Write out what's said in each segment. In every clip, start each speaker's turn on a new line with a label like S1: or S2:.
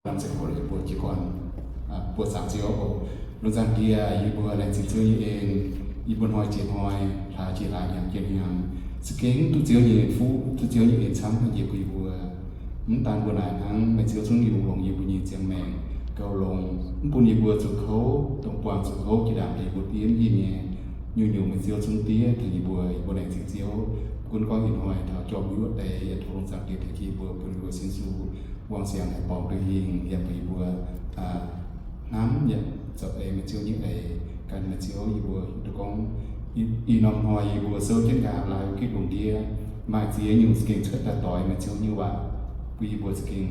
S1: làm sẽ của buổi chỉ còn buổi sáng chiều lúc rằng kia y buổi này chỉ chơi như em y buổi hỏi chỉ hỏi thà chỉ làอย่างเกี่ยวอย่างสเก็งตุเจียวnhư phúตุเจียวnhư emซ้ำให้y buổi mình tàn buổi này tháng mình chiều xuống y buổi lồng y buổi như chiang mèn cầu lồng buổi y buổiสุขเขาตรงกวางสุขเขากีฬาy buổi tiếng y nhẹ nhiều mình chiều xuống tiếng thì y buổi này chỉ chiềuคุณก็เห็นหอยถ้าจอมยุทธแต่โทรศัพท์เด็กที่บัวเป็นบัวสินสูวางเสียงให้ปองด้วยยิงอย่าไปบัวน้ำอย่าจะมาเชี่ยวยิ่งการมาเชี่ยวยีบัวทุกคนอีน้องหอยบัวเซลเช่นกันลายคิดลงเดียมาเสียอยู่สกิงเชิดแต่ต่อยมาเชี่ยวยิ่งว่าปุยบัวสกิง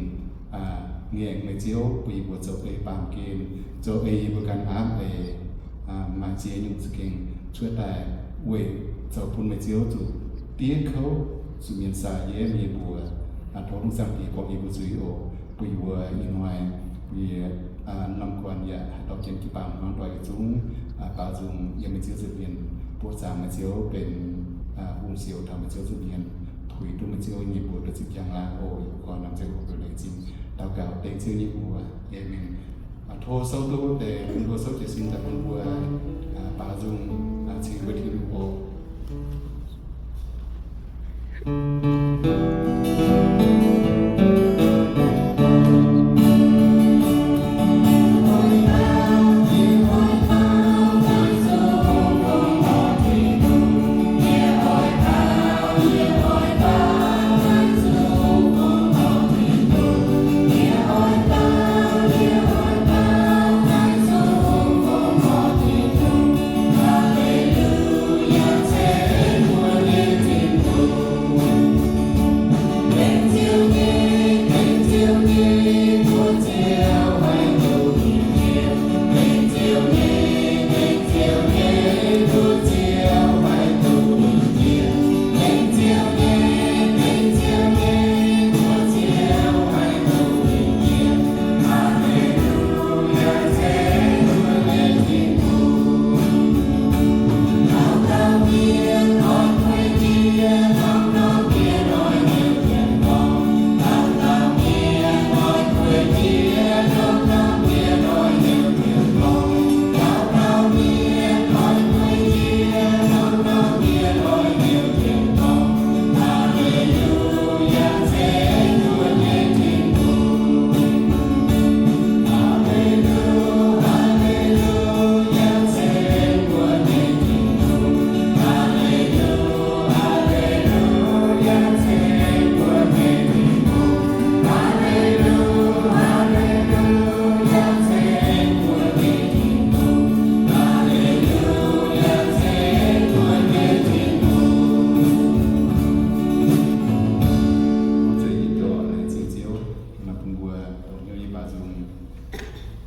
S1: เงี้ยมาเชี่ยวปุยบัวจะปามเกมจะบัวการอาบมาเชี่ยวอยู่สกิงเชิดแต่เวจะพูดมาเชี่ยวจุtiếng khâu sự miền xa dễ miền bùa thổ đông sang thì có ý bùa dưới ổ bùi bùa như ngoài vì năm quan dạ đọc trên cái bảng nó đòi chúng bảo dùng giờ mình chiếu dự miền bùa sáng mình chiếuเป็นvùng siêu thảo mình chiếu dự miền thủy trung mình chiếu nhịp bùa được chụp giang la ổ còn nằm trên cuộc đời chính đào cào tên chiếu nhịp bùa giờ mình thô sâu tu để thô sâu chỉ sinh tại vùng bùa bảo dùng chỉ với thiên bùa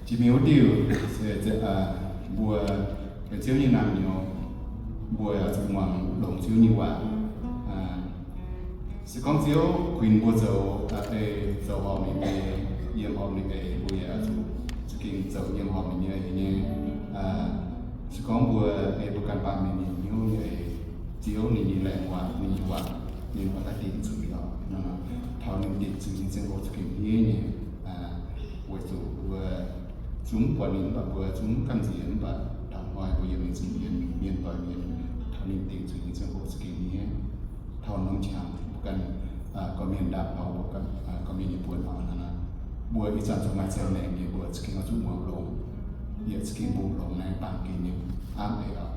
S1: chỉ miếu điều sẽ bùa chiếu như nằm nhiều bùa ở trong ngoài đồng chiếu như vậy sẽ có chiếu quyền bùa dầu dầu họ mình về yếm họ mình về bùa ở trong kinh dầu yếm họ mình như sẽ có bùa bùa can bạn mình như chiếu nhìn lẹ quá nên họ ta định xử đó thao nên định xử những sinh hoạt kinh như bùa dầu chúng quản lý và vừa chúng căn diễn và đào ngoài của những diễn miền tỏi miền thao niệm tình sự những sinh hoạt kỳนี้thao nông tràng bukan có miền đạp vào bukan có miềnญี่ปุ่นเอานะบัวอีสานสมัยเซลแหลงเนี่ยบัวสกินเขาจุ่มหัวลงเหยียดสกินบุกลงในปางกินเนี่ยอ้ามเลยครับ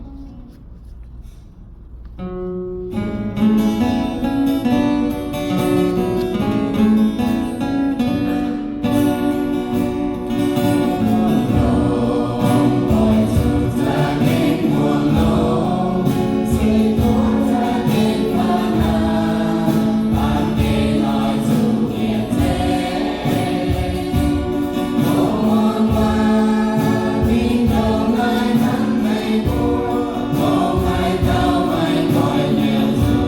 S2: Hãy subscribe cho kênh Ghiền Mì Gõ để không bỏ lỡ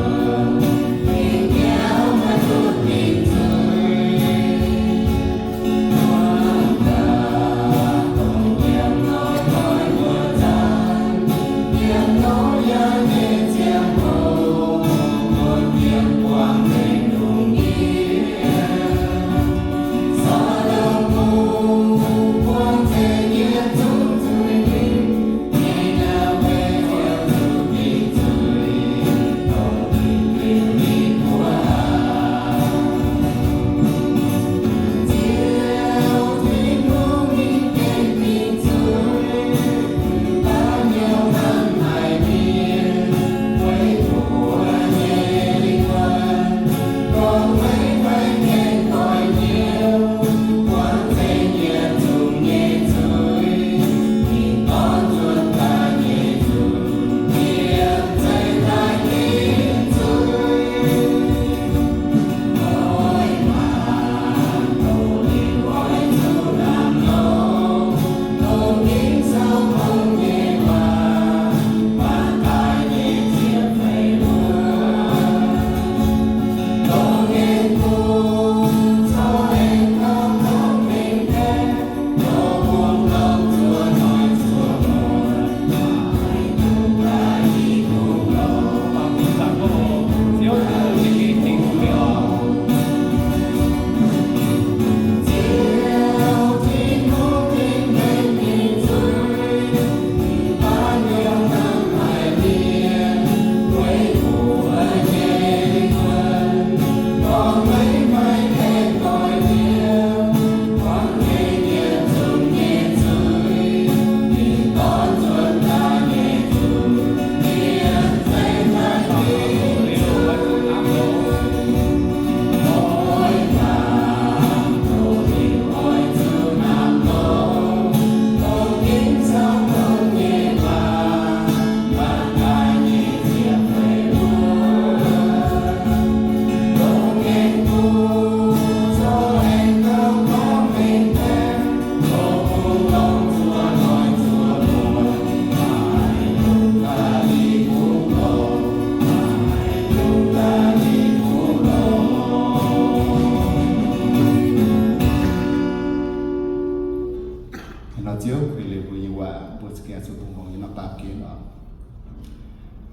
S1: chiếu về lệ vừa nhưว่าบทสแกนสุดของยังนับปากเกณฑ์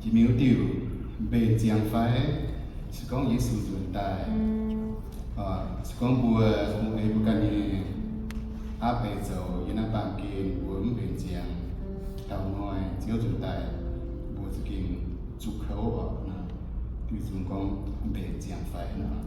S1: chỉ miếu tiêu bên giang phái sẽ có những sự tồn tại sẽ có bùa một ai bukan ni áp hệ dầu nhưนับปากเกณฑ์บวมbên giang tàu nói chiếu tồn tại bùaสกินจุกเขานะที่ส่วนของbên giang pháiนะ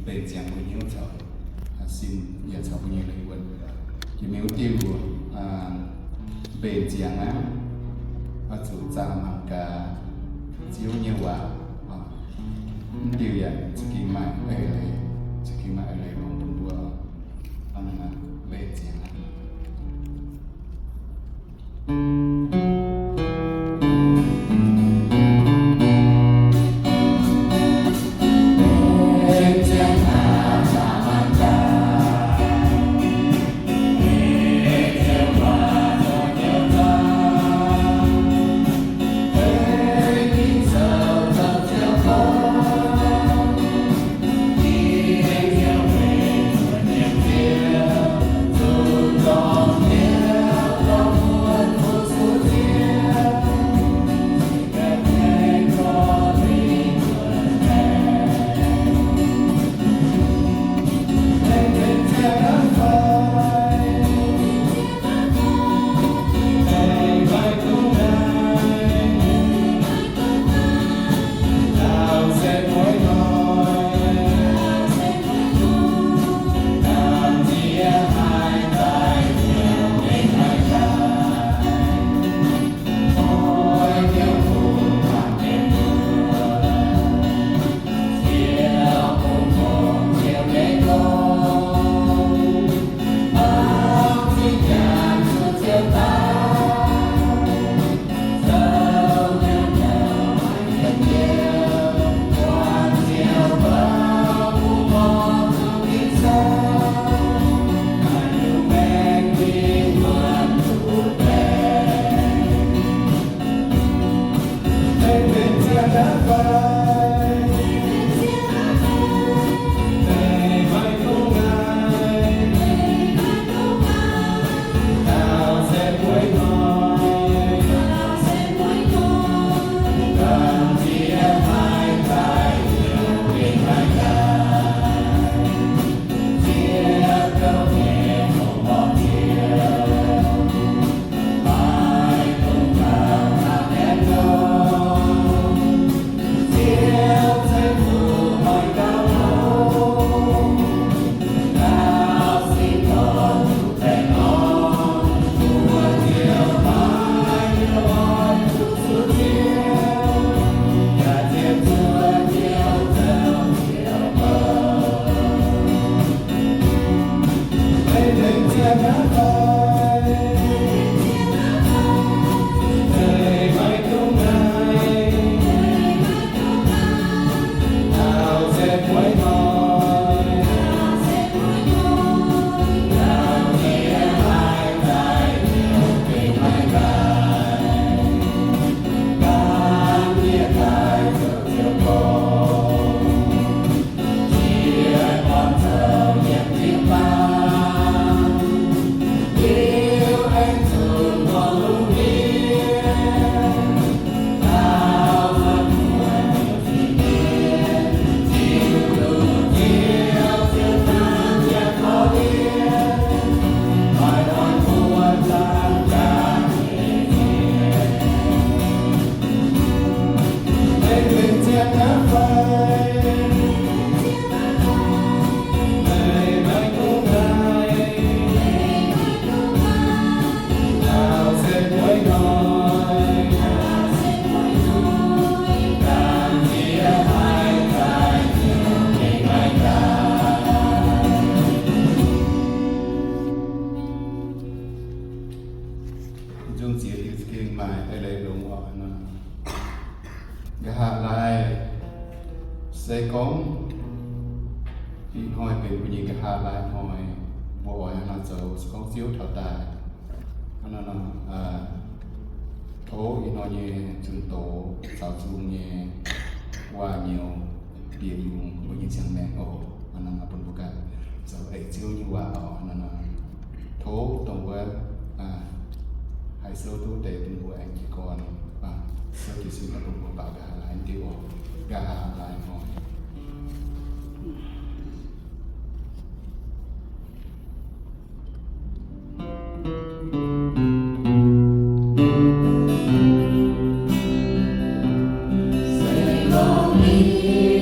S1: bên giang của nhiều cháu xin nhà cháu của nhiều lời quân chỉ nếu tiêu bên giang á và chủ gia mang cả chiếu nhiều quá điều vậy chỉ khi mà ở đây chỉ khi mà ở đây còn tuần bữa bên giang dung chỉ yêu kinh mai ai lấy đúng ở nó cái hạ lại sẽ có thì hỏiเป็นผู้หญิงcái hạ lại hỏi vội nó giàu có xíu thở tài nó thố thì nó như chừng tổ sao chung như qua nhiều địa dùng với những chẳng mẹ ổ nó bồn bốc cả sau ấy chiếu như qua ở nó thố tổng với hai số tu để từng bộ anh chỉ còn số thì xin là từng bộ bảo gà lại anh tiêu gà lại hỏi
S2: Say,